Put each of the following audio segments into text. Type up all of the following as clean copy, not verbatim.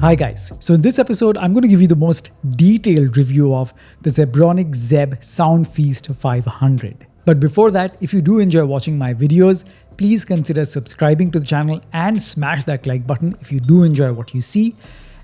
Hi guys, so in this episode I'm going to give you the most detailed review of the Zebronics Zeb Sound Feast 500. But before that, if you do enjoy watching my videos, please consider subscribing to the channel and smash that like button if you do enjoy what you see.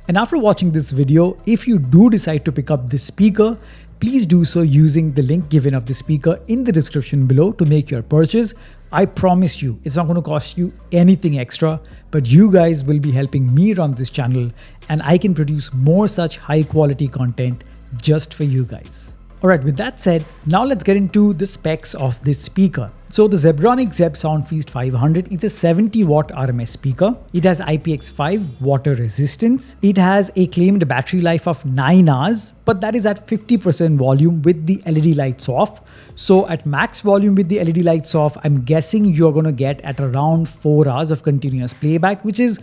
And after watching this video, if you do decide to pick up this speaker, please do so using the link given of the speaker in the description below to make your purchase. I promise you, it's not going to cost you anything extra, but you guys will be helping me run this channel and I can produce more such high quality content just for you guys. Alright, with that said, now let's get into the specs of this speaker. So the Zebronics Zeb Sound Feast 500 is a 70 watt RMS speaker. It has IPX5 water resistance. It has a claimed battery life of 9 hours, but that is at 50% volume with the LED lights off. So at max volume with the LED lights off, I'm guessing you're going to get at around 4 hours of continuous playback, which is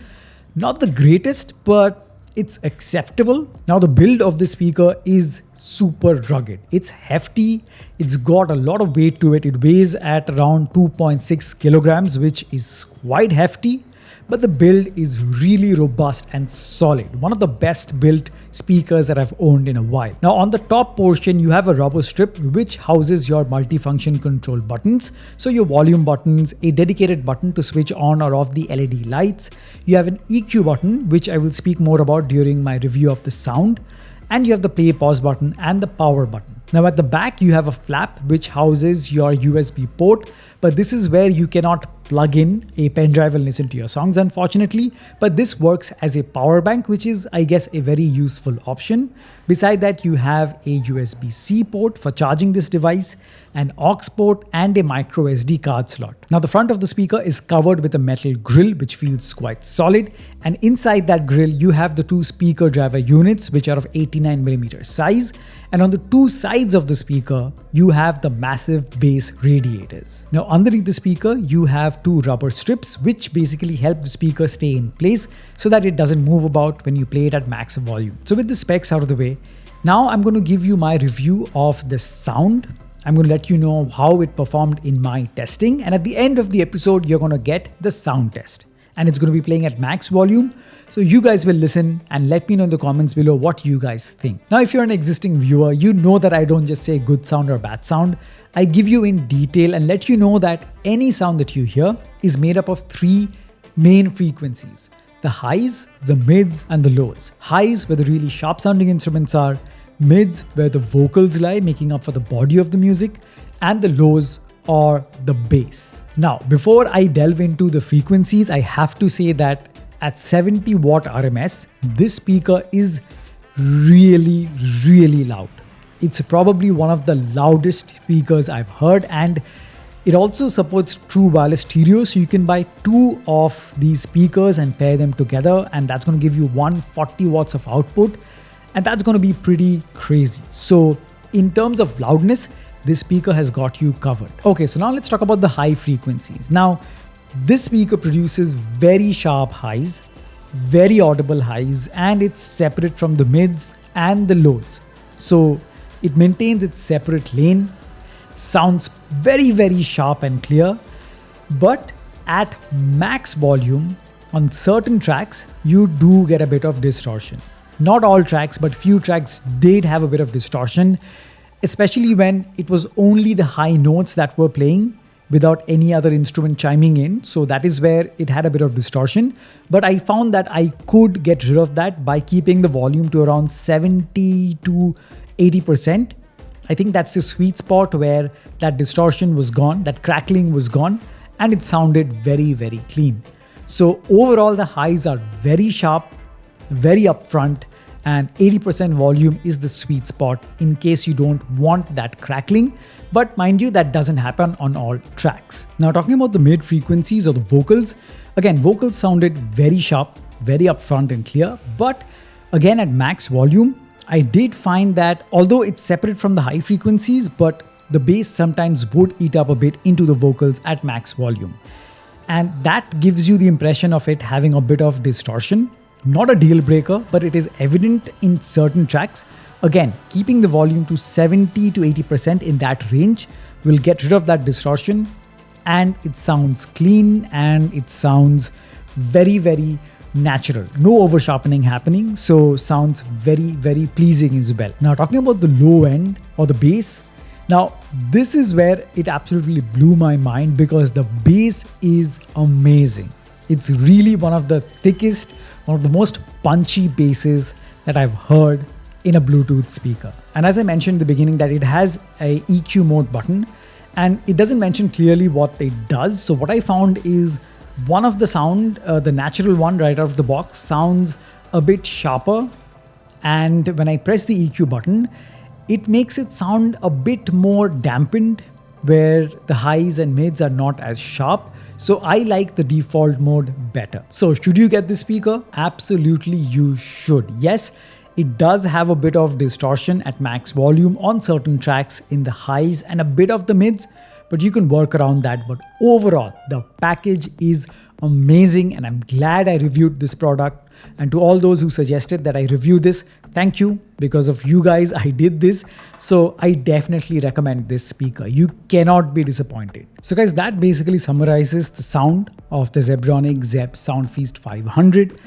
not the greatest, but it's acceptable. Now the build of the speaker is super rugged. It's hefty. It's got a lot of weight to it. It weighs at around 2.6 kilograms, which is quite hefty. But the build is really robust and solid. One of the best built speakers that I've owned in a while. Now on the top portion, you have a rubber strip which houses your multifunction control buttons. So your volume buttons, a dedicated button to switch on or off the LED lights. You have an EQ button, which I will speak more about during my review of the sound. And you have the play pause button and the power button. Now at the back, you have a flap which houses your USB port, but this is where you cannot plug in a pen drive and listen to your songs, unfortunately. But this works as a power bank, which is, I guess, a very useful option. Beside that, you have a USB-C port for charging this device, an aux port, and a micro SD card slot. Now the front of the speaker is covered with a metal grille, which feels quite solid. And inside that grille, you have the two speaker driver units, which are of 89mm size. And on the two sides of the speaker, you have the massive bass radiators. Now underneath the speaker, you have two rubber strips, which basically help the speaker stay in place so that it doesn't move about when you play it at max volume. So with the specs out of the way, now I'm going to give you my review of the sound. I'm going to let you know how it performed in my testing. And at the end of the episode, you're going to get the sound test. And it's going to be playing at max volume. So you guys will listen and let me know in the comments below what you guys think. Now, if you're an existing viewer, you know that I don't just say good sound or bad sound. I give you in detail and let you know that any sound that you hear is made up of three main frequencies: the highs, the mids, and the lows. Highs, where the really sharp sounding instruments are, mids, where the vocals lie, making up for the body of the music, and the lows, or the bass. Now, before I delve into the frequencies, I have to say that at 70 watt RMS, this speaker is really, really loud. It's probably one of the loudest speakers I've heard, and it also supports true wireless stereo, so you can buy two of these speakers and pair them together, and that's going to give you 140 watts of output, and that's going to be pretty crazy. So in terms of loudness, this speaker has got you covered. Okay, so now let's talk about the high frequencies. Now, this speaker produces very sharp highs, very audible highs, and it's separate from the mids and the lows. So it maintains its separate lane, sounds very, very sharp and clear, but at max volume, on certain tracks, you do get a bit of distortion. Not all tracks, but few tracks did have a bit of distortion, especially when it was only the high notes that were playing without any other instrument chiming in. So that is where it had a bit of distortion. But I found that I could get rid of that by keeping the volume to around 70 to 80%. I think that's the sweet spot where that distortion was gone, that crackling was gone, and it sounded very, very clean. So overall, the highs are very sharp, very upfront, and 80% volume is the sweet spot in case you don't want that crackling. But mind you, that doesn't happen on all tracks. Now talking about the mid frequencies or the vocals, again, vocals sounded very sharp, very upfront and clear. But again, at max volume, I did find that although it's separate from the high frequencies, but the bass sometimes would eat up a bit into the vocals at max volume. And that gives you the impression of it having a bit of distortion. Not a deal breaker, but it is evident in certain tracks. Again, keeping the volume to 70 to 80% in that range will get rid of that distortion, and it sounds clean and it sounds very, very natural, no over sharpening happening, so sounds very pleasing as well. Now talking about the low end or the bass, now this is where it absolutely blew my mind because the bass is amazing. It's really one of the thickest, one of the most punchy basses that I've heard in a Bluetooth speaker. And as I mentioned in the beginning that it has a EQ mode button and it doesn't mention clearly what it does. So what I found is one of the sound, the natural one right out of the box, sounds a bit sharper, and when I press the EQ button, it makes it sound a bit more dampened where the highs and mids are not as sharp. So I like the default mode better. So should you get this speaker? Absolutely you should. Yes, it does have a bit of distortion at max volume on certain tracks in the highs and a bit of the mids, but you can work around that. But overall, the package is amazing and I'm glad I reviewed this product. And to all those who suggested that I review this, thank you. Because of you guys, I did this. So I definitely recommend this speaker. You cannot be disappointed. So guys, that basically summarizes the sound of the Zebronics Zeb Sound Feast 500.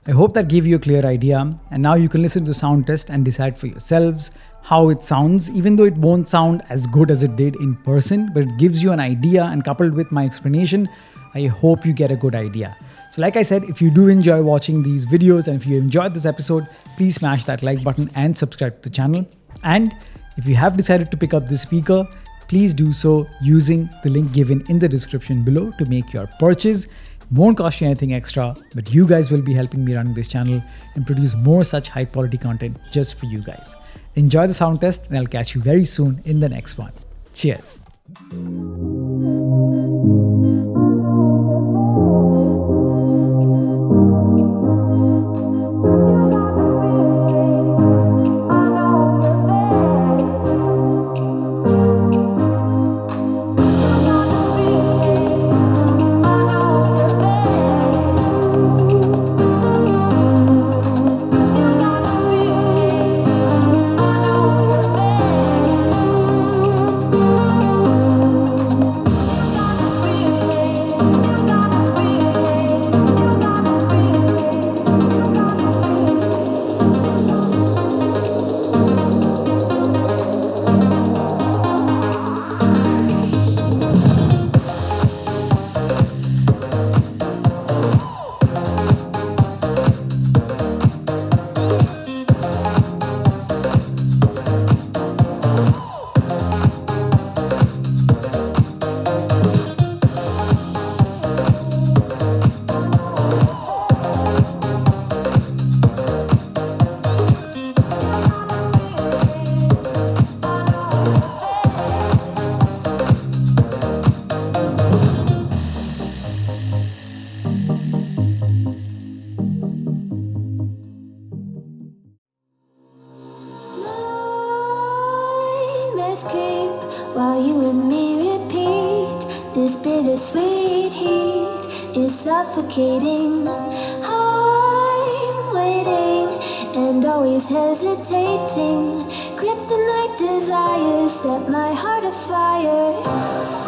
I hope that gave you a clear idea, and now you can listen to the sound test and decide for yourselves how it sounds, even though it won't sound as good as it did in person, but it gives you an idea, and coupled with my explanation, I hope you get a good idea. So like I said, if you do enjoy watching these videos and if you enjoyed this episode, please smash that like button and subscribe to the channel. And if you have decided to pick up this speaker, please do so using the link given in the description below to make your purchase. Won't cost you anything extra, but you guys will be helping me run this channel and produce more such high quality content just for you guys. Enjoy the sound test and I'll catch you very soon in the next one. Cheers. Creep while you and me repeat. This bittersweet heat is suffocating. I'm waiting and always hesitating. Kryptonite desires set my heart afire.